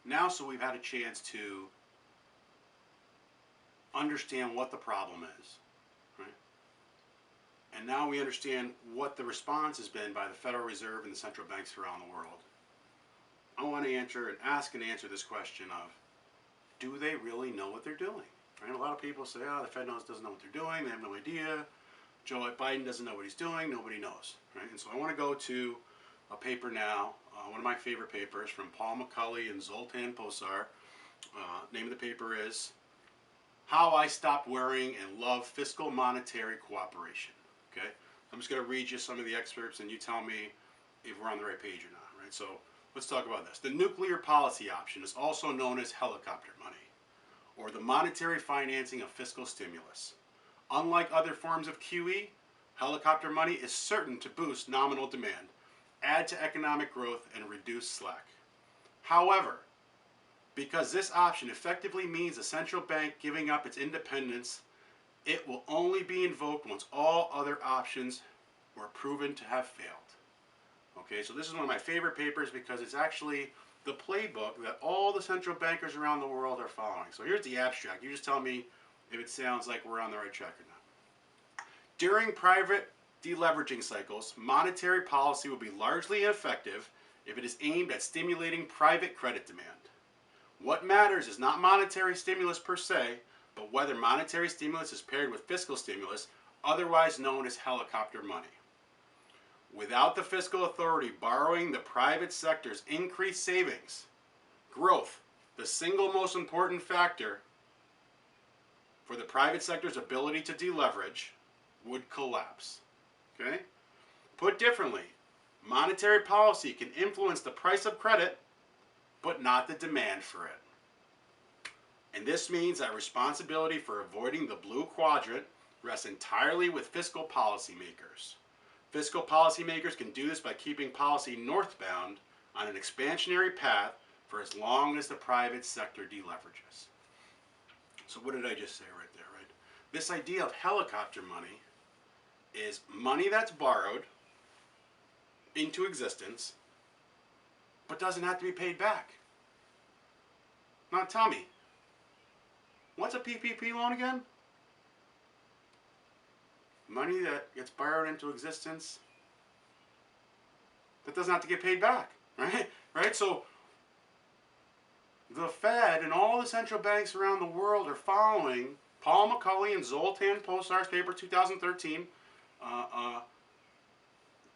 Now, so we've had a chance to understand what the problem is, right? And now we understand what the response has been by the Federal Reserve and the central banks around the world. I want to ask and answer this question of, do they really know what they're doing? Right? A lot of people say, oh, the Fed doesn't know what they're doing, they have no idea. Joe Biden doesn't know what he's doing, nobody knows. Right? And so I want to go to a paper now, one of my favorite papers from Paul McCulley and Zoltan Posar. Name of the paper is How I Stopped Worrying and Love Fiscal Monetary Cooperation. Okay? I'm just going to read you some of the excerpts and you tell me if we're on the right page or not. Right? So let's talk about this. The nuclear policy option is also known as helicopter money, or the monetary financing of fiscal stimulus. Unlike other forms of QE, helicopter money is certain to boost nominal demand, add to economic growth, and reduce slack. However, because this option effectively means a central bank giving up its independence, it will only be invoked once all other options were proven to have failed. Okay, so this is one of my favorite papers because it's actually the playbook that all the central bankers around the world are following. So here's the abstract. You just tell me if it sounds like we're on the right track or not. During private deleveraging cycles, monetary policy will be largely ineffective if it is aimed at stimulating private credit demand. What matters is not monetary stimulus per se, but whether monetary stimulus is paired with fiscal stimulus, otherwise known as helicopter money. Without the fiscal authority borrowing the private sector's increased savings, growth, the single most important factor for the private sector's ability to deleverage, would collapse. Okay? Put differently, monetary policy can influence the price of credit, but not the demand for it. And this means that responsibility for avoiding the blue quadrant rests entirely with fiscal policymakers. Fiscal policymakers can do this by keeping policy northbound on an expansionary path for as long as the private sector deleverages. So what did I just say right there, right? This idea of helicopter money is money that's borrowed into existence but doesn't have to be paid back. Now tell me, what's a PPP loan again? Money that gets borrowed into existence that doesn't have to get paid back, right? Right? So the Fed and all the central banks around the world are following Paul McCulley and Zoltan Posar's paper 2013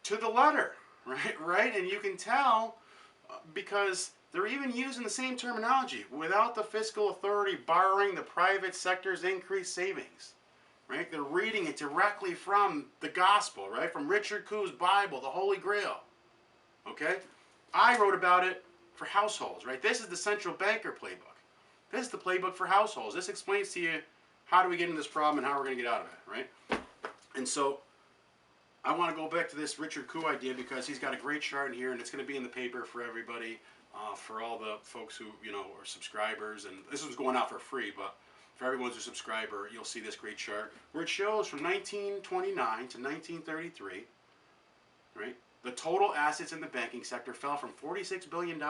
to the letter, right? And you can tell because they're even using the same terminology. Without the fiscal authority borrowing the private sector's increased savings. Right? They're reading it directly from the gospel, right? From Richard Cou's Bible, the Holy Grail. Okay? I wrote about it for households, right? This is the central banker playbook. This is the playbook for households. This explains to you how do we get into this problem and how we're going to get out of it, right? And so I want to go back to this Richard Coup idea because he's got a great chart in here and it's going to be in the paper for everybody, for all the folks who, are subscribers. And this one's going out for free, but for everyone who's a subscriber, you'll see this great chart where it shows from 1929 to 1933, right? The total assets in the banking sector fell from $46 billion to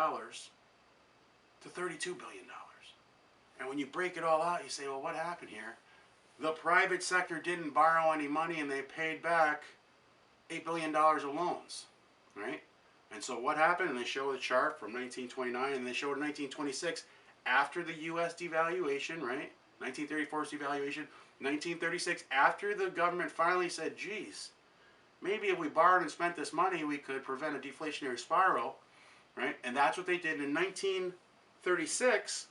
$32 billion. And when you break it all out, you say, well, what happened here? The private sector didn't borrow any money and they paid back $8 billion of loans, right? And so what happened? And they show the chart from 1929 and they show it in 1926 after the U.S. devaluation, right? 1934's devaluation, 1936, after the government finally said, geez, maybe if we borrowed and spent this money, we could prevent a deflationary spiral, right? And that's what they did in 1936.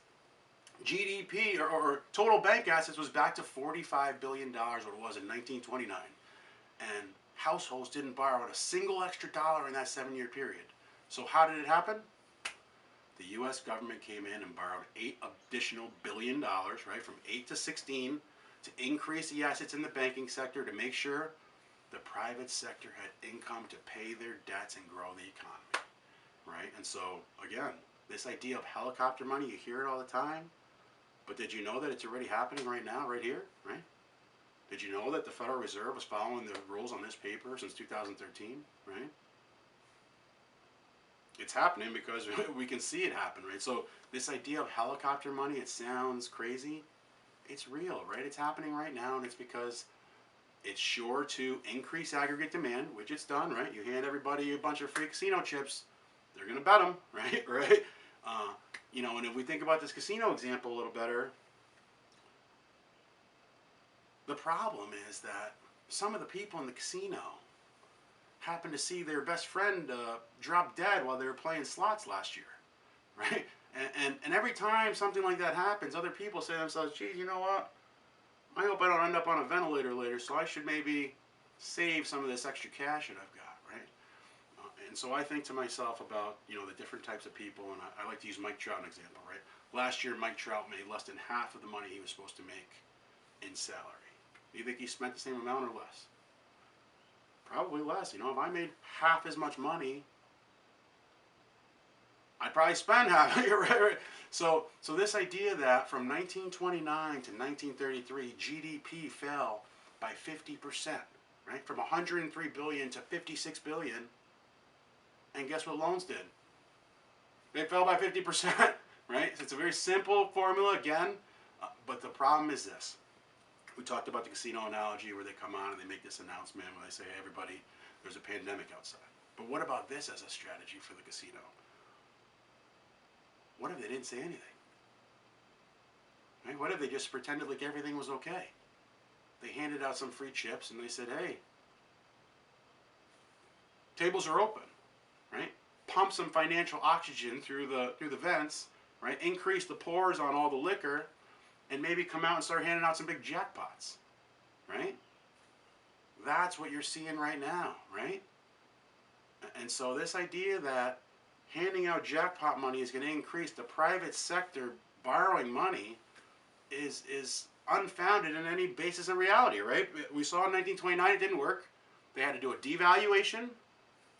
GDP, or total bank assets, was back to $45 billion, what it was in 1929. And households didn't borrow a single extra dollar in that 7-year period. So how did it happen? The U.S. government came in and borrowed $8 additional billion, right, from 8 to 16, to increase the assets in the banking sector to make sure the private sector had income to pay their debts and grow the economy, right? And so, again, this idea of helicopter money, you hear it all the time, but did you know that it's already happening right now, right here, right? Did you know that the Federal Reserve was following the rules on this paper since 2013, right? it's happening because we can see it happen, right? So this idea of helicopter money, it sounds crazy. It's real, right? It's happening right now, and it's because it's sure to increase aggregate demand, which it's done, right? You hand everybody a bunch of free casino chips, they're going to bet them, right? Right? And if we think about this casino example a little better, the problem is that some of the people in the casino happen to see their best friend drop dead while they were playing slots last year, right? And every time something like that happens, other people say to themselves, geez, you know what? I hope I don't end up on a ventilator later, so I should maybe save some of this extra cash that I've got, right? And so I think to myself about, the different types of people, and I like to use Mike Trout as an example, right? Last year, Mike Trout made less than half of the money he was supposed to make in salary. Do you think he spent the same amount or less? Probably less. If I made half as much money, I'd probably spend half. Right? So this idea that from 1929 to 1933, GDP fell by 50%, right? From 103 billion to 56 billion. And guess what loans did? They fell by 50%, right? So it's a very simple formula again, but the problem is this. We talked about the casino analogy where they come on and they make this announcement where they say, hey, everybody, there's a pandemic outside. But what about this as a strategy for the casino? What if they didn't say anything? Right? What if they just pretended like everything was okay? They handed out some free chips and they said, hey, tables are open, right? Pump some financial oxygen through the vents, right? Increase the pours on all the liquor, and maybe come out and start handing out some big jackpots, right? That's what you're seeing right now, right? And so this idea that handing out jackpot money is going to increase the private sector borrowing money is unfounded in any basis of reality, right? We saw in 1929 it didn't work. They had to do a devaluation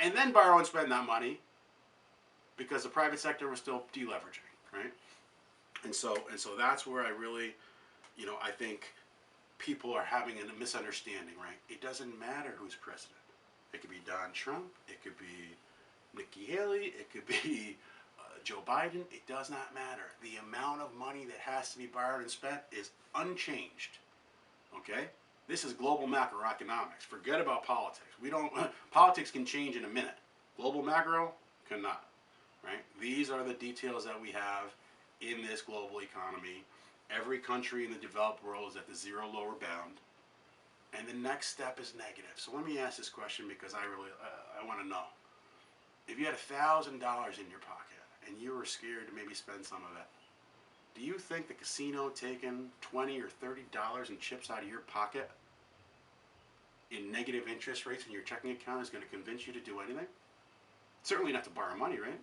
and then borrow and spend that money because the private sector was still deleveraging, right? And so that's where I really, I think people are having a misunderstanding, right? It doesn't matter who's president. It could be Donald Trump. It could be Nikki Haley. It could be Joe Biden. It does not matter. The amount of money that has to be borrowed and spent is unchanged, okay? This is global macroeconomics. Forget about politics. Politics can change in a minute. Global macro cannot, right? These are the details that we have in this global economy. Every country in the developed world is at the zero lower bound, and the next step is negative. So let me ask this question because I want to know. If you had $1,000 in your pocket and you were scared to maybe spend some of it, do you think the casino taking $20 or $30 in chips out of your pocket in negative interest rates in your checking account is going to convince you to do anything? Certainly not to borrow money, right?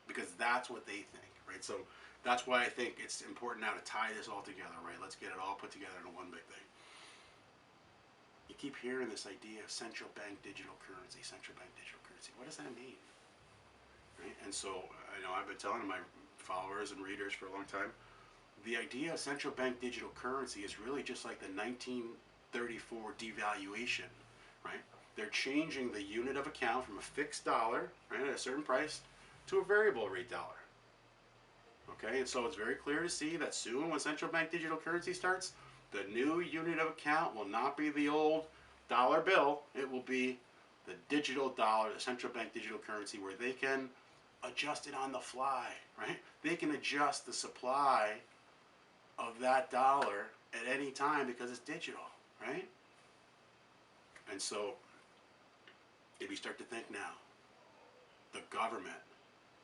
Because that's what they think, right? So that's why I think it's important now to tie this all together, right? Let's get it all put together into one big thing. You keep hearing this idea of central bank digital currency, central bank digital currency. What does that mean? Right? And so, I've been telling my followers and readers for a long time, the idea of central bank digital currency is really just like the 1934 devaluation, right? They're changing the unit of account from a fixed dollar, right, at a certain price, to a variable rate dollar. Okay, and so it's very clear to see that soon when central bank digital currency starts, the new unit of account will not be the old dollar bill. It will be the digital dollar, the central bank digital currency, where they can adjust it on the fly, right? They can adjust the supply of that dollar at any time because it's digital, right? And so if you start to think now, the government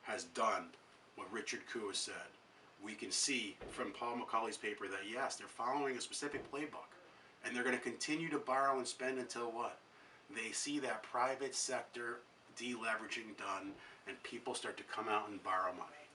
has done what Richard Koo has said. We can see from Paul McCauley's paper that yes, they're following a specific playbook, and they're going to continue to borrow and spend until what? They see that private sector deleveraging done, and people start to come out and borrow money.